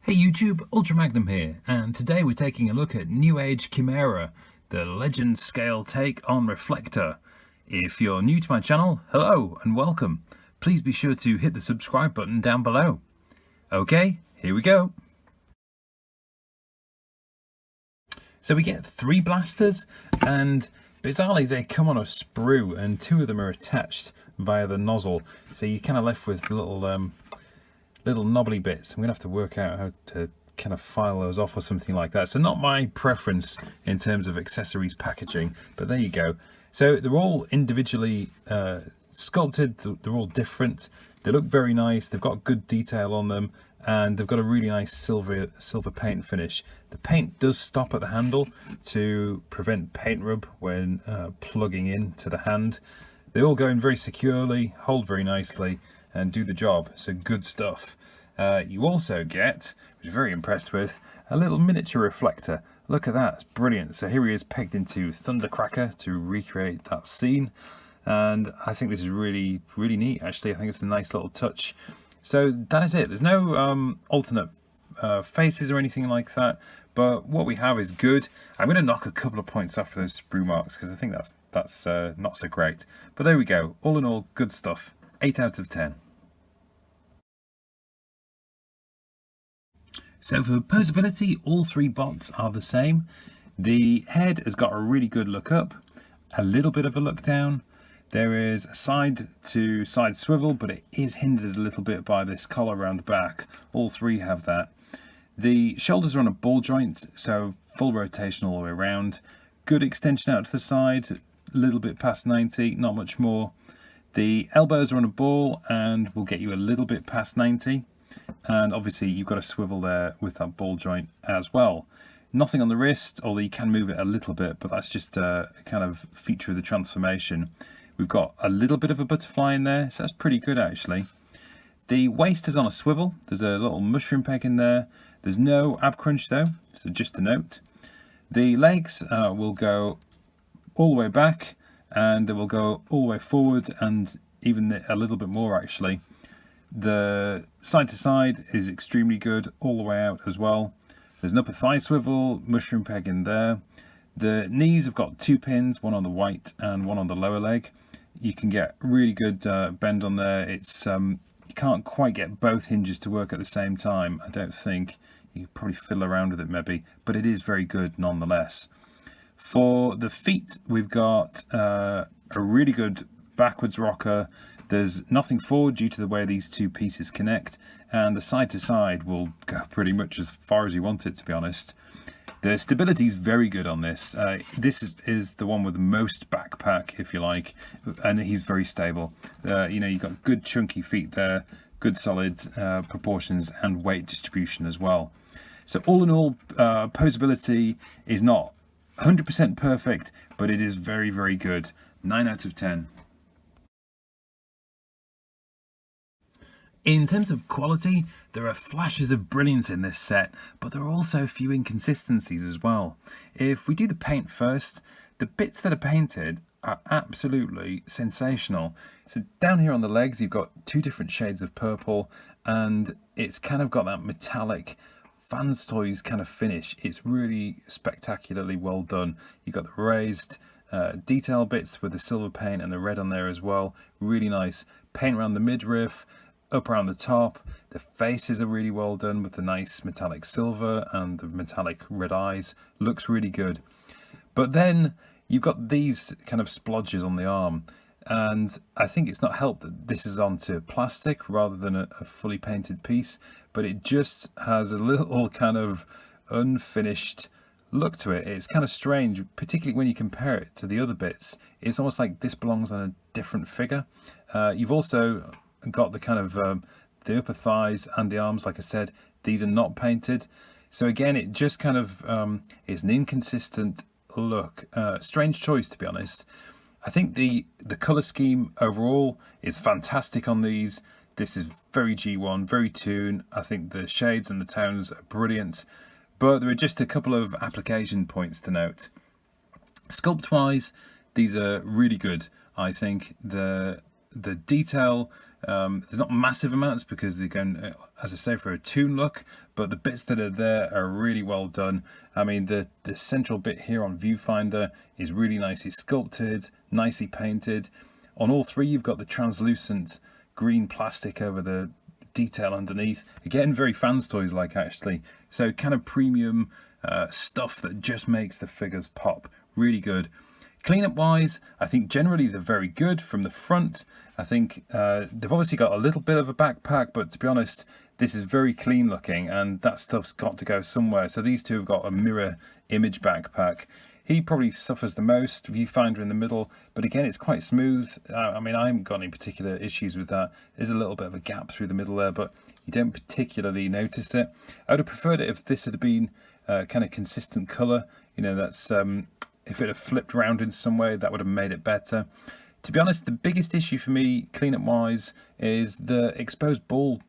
Hey YouTube, Ultra Magnum here, and today we're taking a look at Newage Chimera, the legend scale take on Reflector. If you're new to my channel, hello and welcome. Please be sure to hit the subscribe button down below. Okay, here we go. So we get 3 blasters, and bizarrely they come on a sprue, and 2 of them are attached via the nozzle. So you're kind of left with little knobbly bits. I'm gonna have to work out how to kind of file those off or something like that. So not my preference in terms of accessories packaging, but there you go. So they're all individually sculpted, they're all different. They look very nice, they've got good detail on them, and they've got a really nice silver paint finish. The paint does stop at the handle to prevent paint rub when plugging into the hand. They all go in very securely, hold very nicely, and do the job. So good stuff. You also get, which I'm very impressed with, a little miniature reflector. Look at that, it's brilliant. So here he is pegged into Thundercracker to recreate that scene, and I think this is really neat actually. I think it's a nice little touch. So that is it. There's no alternate faces or anything like that, but what we have is good. I'm going to knock a couple of points off for those sprue marks because I think that's not so great, but there we go. All in all, good stuff. 8 out of 10. So for Poseability, all 3 bots are the same. The head has got a really good look up, a little bit of a look down. There is a side to side swivel, but it is hindered a little bit by this collar around the back. All 3 have that. The shoulders are on a ball joint, so full rotation all the way around. Good extension out to the side, a little bit past 90, not much more. The elbows are on a ball and will get you a little bit past 90. And obviously you've got a swivel there with that ball joint as well. Nothing on the wrist, although you can move it a little bit, but that's just a kind of feature of the transformation. We've got a little bit of a butterfly in there, so that's pretty good actually. The waist is on a swivel. There's a little mushroom peg in there. There's no ab crunch though, so just a note. The legs will go all the way back, and they will go all the way forward, and even a little bit more actually. The side to side is extremely good, all the way out as well. There's an upper thigh swivel, mushroom peg in there. The knees have got 2 pins, one on the white and one on the lower leg. You can get really good bend on there. It's you can't quite get both hinges to work at the same time, I don't think. You could probably fiddle around with it maybe, but it is very good nonetheless. For the feet, we've got a really good backwards rocker. There's nothing forward due to the way these 2 pieces connect, and the side to side will go pretty much as far as you want it, to be honest. The stability is very good on this. This is the one with the most backpack, if you like, and he's very stable. You know, you've got good chunky feet there, good solid proportions and weight distribution as well. So all in all, Poseability is not 100% perfect, but it is very good. 9 out of 10. In terms of quality, there are flashes of brilliance in this set, but there are also a few inconsistencies as well. If we do the paint first, the bits that are painted are absolutely sensational. So down here on the legs, you've got 2 different shades of purple, and it's kind of got that metallic Fans Toys kind of finish. It's really spectacularly well done. You've got the raised detail bits with the silver paint and the red on there as well. Really nice paint around the midriff, up around the top. The faces are really well done with the nice metallic silver and the metallic red eyes. Looks really good. But then you've got these kind of splodges on the arm, and I think it's not helped that this is onto plastic rather than a fully painted piece, but it just has a little kind of unfinished look to it. It's kind of strange, particularly when you compare it to the other bits. It's almost like this belongs on a different figure. You've also got the kind of the upper thighs and the arms, like I said, these are not painted. So again, it just kind of is an inconsistent look. Strange choice, to be honest. I think the color scheme overall is fantastic on these. This is very G1, very Toon. I think the shades and the tones are brilliant, but there are just a couple of application points to note. Sculpt wise, these are really good. I think the detail There's not massive amounts because they're going, as I say, for a toon look, but the bits that are there are really well done. I mean, the central bit here on Viewfinder is really nicely sculpted, nicely painted. On all three, you've got the translucent green plastic over the detail underneath. Again, very fans toys like, actually. So kind of premium stuff that just makes the figures pop. Really good. Cleanup wise, I think generally they're very good from the front. I think they've obviously got a little bit of a backpack, but to be honest, this is very clean looking and that stuff's got to go somewhere. So these two have got a mirror image backpack. He probably suffers the most, Viewfinder in the middle, but again, it's quite smooth. I mean, I haven't got any particular issues with that. There's a little bit of a gap through the middle there, but you don't particularly notice it. I would have preferred it if this had been kind of consistent colour. You know, that's if it had flipped around in some way, that would have made it better. To be honest, the biggest issue for me, cleanup wise, is the exposed ball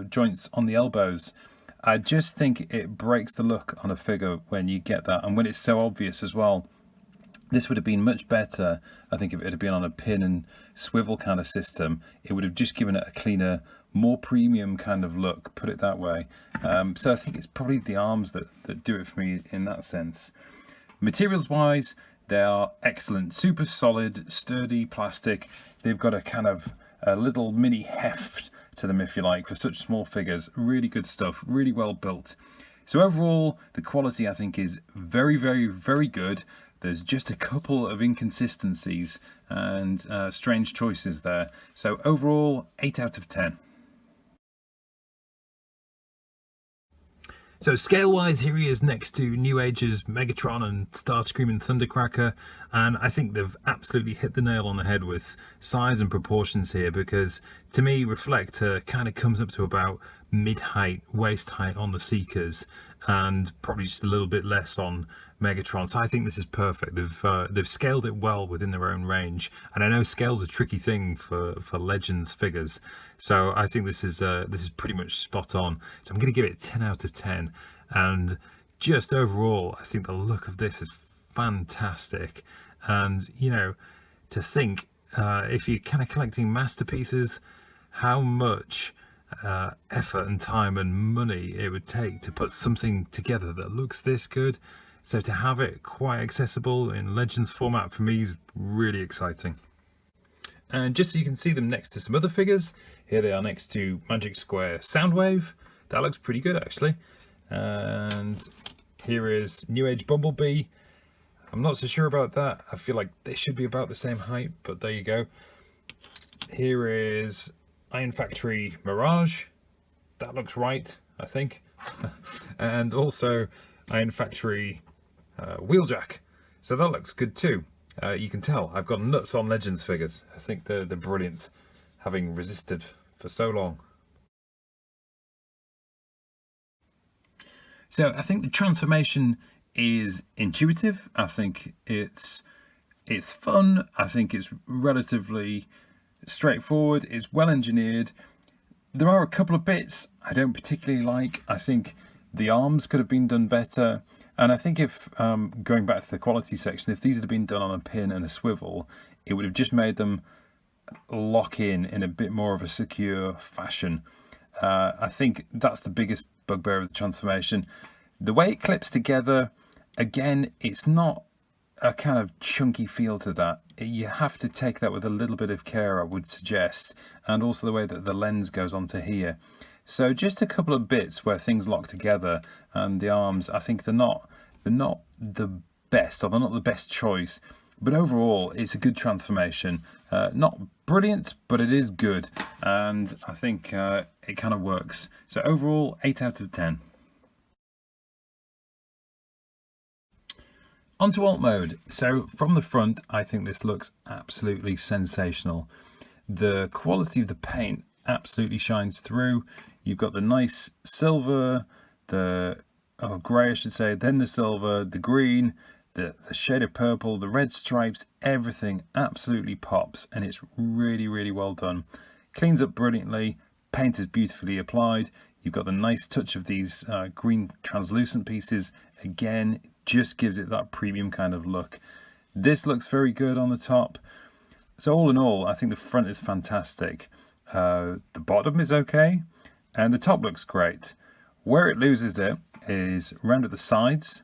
joints on the elbows. I just think it breaks the look on a figure when you get that, and when it's so obvious as well. This would have been much better, I think, if it had been on a pin and swivel kind of system. It would have just given it a cleaner, more premium kind of look, put it that way. So I think it's probably the arms that do it for me in that sense. Materials wise, they are excellent, super solid, sturdy plastic. They've got a kind of a little mini heft to them, if you like, for such small figures. Really good stuff, really well built. So overall, the quality I think is very, very, very good. There's just a couple of inconsistencies and strange choices there. So overall, 8 out of 10. So scale-wise, here he is next to Newage's Megatron and Starscream and Thundercracker, and I think they've absolutely hit the nail on the head with size and proportions here, because to me, Reflector kind of comes up to about mid-height, waist height on the Seekers, and probably just a little bit less on Megatron. So I think this is perfect. They've scaled it well within their own range, and I know scale's a tricky thing for Legends figures, so I think this is pretty much spot on. So I'm going to give it 10 out of 10, and just overall, I think the look of this is fantastic. And you know, to think if you're kind of collecting masterpieces, how much effort and time and money it would take to put something together that looks this good. So to have it quite accessible in Legends format for me is really exciting. And just so you can see them next to some other figures, here they are next to Magic Square Soundwave. That looks pretty good actually. And here is Newage Bumblebee. I'm not so sure about that. I feel like they should be about the same height, but there you go. Here is Iron Factory Mirage. That looks right, I think. And also Iron Factory Wheeljack. So that looks good too. You can tell I've got nuts on Legends figures. I think they're brilliant, having resisted for so long. So I think the transformation is intuitive. I think it's fun. I think it's relatively straightforward. It's well engineered. There are a couple of bits I don't particularly like. I think the arms could have been done better. And I think if, going back to the quality section, if these had been done on a pin and a swivel, it would have just made them lock in a bit more of a secure fashion. I think that's the biggest bugbear of the transformation. The way it clips together, again, it's not a kind of chunky feel to that. You have to take that with a little bit of care, I would suggest, and also the way that the lens goes onto here. So just a couple of bits where things lock together, and the arms, I think they're not the best, or they're not the best choice. But overall, it's a good transformation. Not brilliant, but it is good, and I think it kind of works. So overall, 8 out of 10. Onto alt mode. So from the front, I think this looks absolutely sensational. The quality of the paint absolutely shines through. You've got the nice silver, the grey I should say, then the silver, the green, the shade of purple, the red stripes, everything absolutely pops, and it's really, really well done. Cleans up brilliantly, paint is beautifully applied. You've got the nice touch of these green translucent pieces. Again, just gives it that premium kind of look. This looks very good on the top. So all in all, I think the front is fantastic. The bottom is okay, and the top looks great. Where it loses it is round at the sides.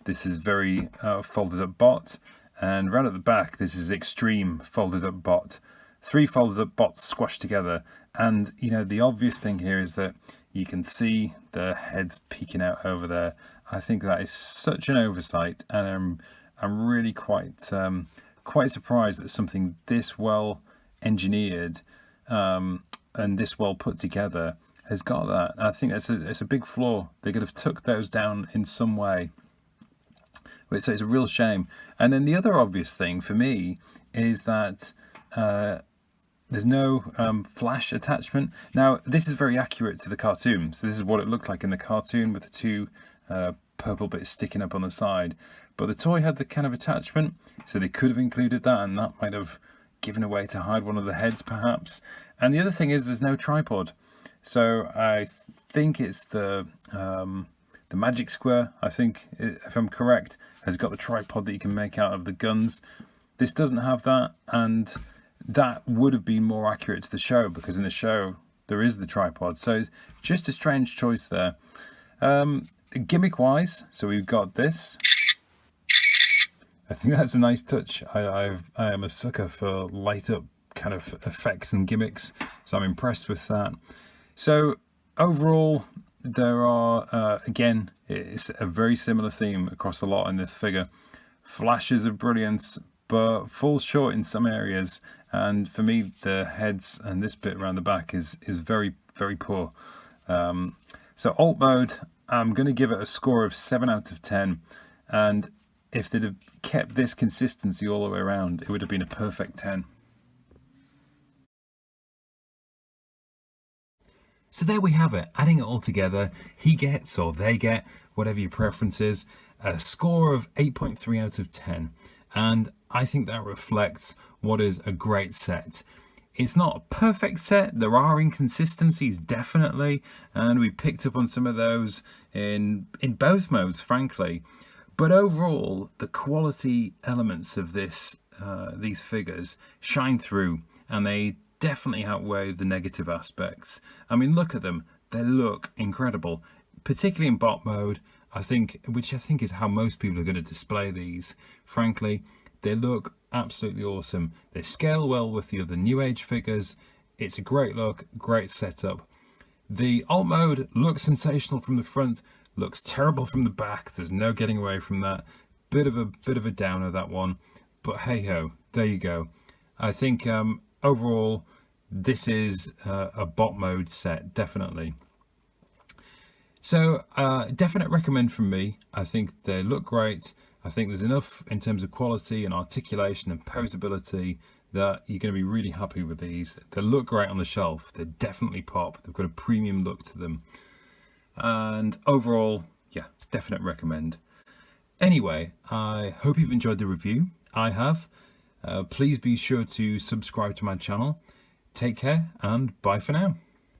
This is very folded up bot, and round at the back this is extreme folded up bot. 3 folded up bots squashed together, and you know, the obvious thing here is that you can see the heads peeking out over there. I think that is such an oversight, and I'm really quite surprised that something this well engineered and this well put together has got that. I think it's a big flaw. They could have took those down in some way. So it's a real shame. And then the other obvious thing for me is that there's no flash attachment. Now, this is very accurate to the cartoon. So this is what it looked like in the cartoon with the 2 purple bits sticking up on the side. But the toy had the kind of attachment, so they could have included that, and that might have given away to hide one of the heads perhaps. And the other thing is there's no tripod. So I think it's the Magic Square, I think, if I'm correct, has got the tripod that you can make out of the guns. This doesn't have that, and that would have been more accurate to the show, because in the show there is the tripod. So just a strange choice there. Gimmick wise, so we've got this. I think that's a nice touch. I am a sucker for light up kind of effects and gimmicks, so I'm impressed with that. So overall, there are again, it's a very similar theme across a lot in this figure. Flashes of brilliance, but falls short in some areas, and for me the heads and this bit around the back is very, very poor. So alt mode, I'm going to give it a score of 7 out of 10, and if they'd have kept this consistency all the way around, it would have been a perfect 10. So there we have it. Adding it all together, he gets, or they get, whatever your preference is, a score of 8.3 out of 10. And I think that reflects what is a great set. It's not a perfect set. There are inconsistencies, definitely, and we picked up on some of those in both modes, frankly. But overall, the quality elements of this these figures shine through, and they definitely outweigh the negative aspects. I mean, look at them. They look incredible, particularly in bot mode, which I think is how most people are going to display these. Frankly, they look absolutely awesome. They scale well with the other Newage figures. It's a great look, great setup. The alt mode looks sensational from the front, looks terrible from the back. There's no getting away from that. Bit of a downer, that one, but hey ho, there you go. I think overall this is a bot mode set, definitely. So definite recommend from me. I think they look great. I think there's enough in terms of quality and articulation and posability that you're going to be really happy with these. They look great on the shelf. They definitely pop. They've got a premium look to them. And overall, yeah, definite recommend. Anyway, I hope you've enjoyed the review. I have. Please be sure to subscribe to my channel. Take care and bye for now.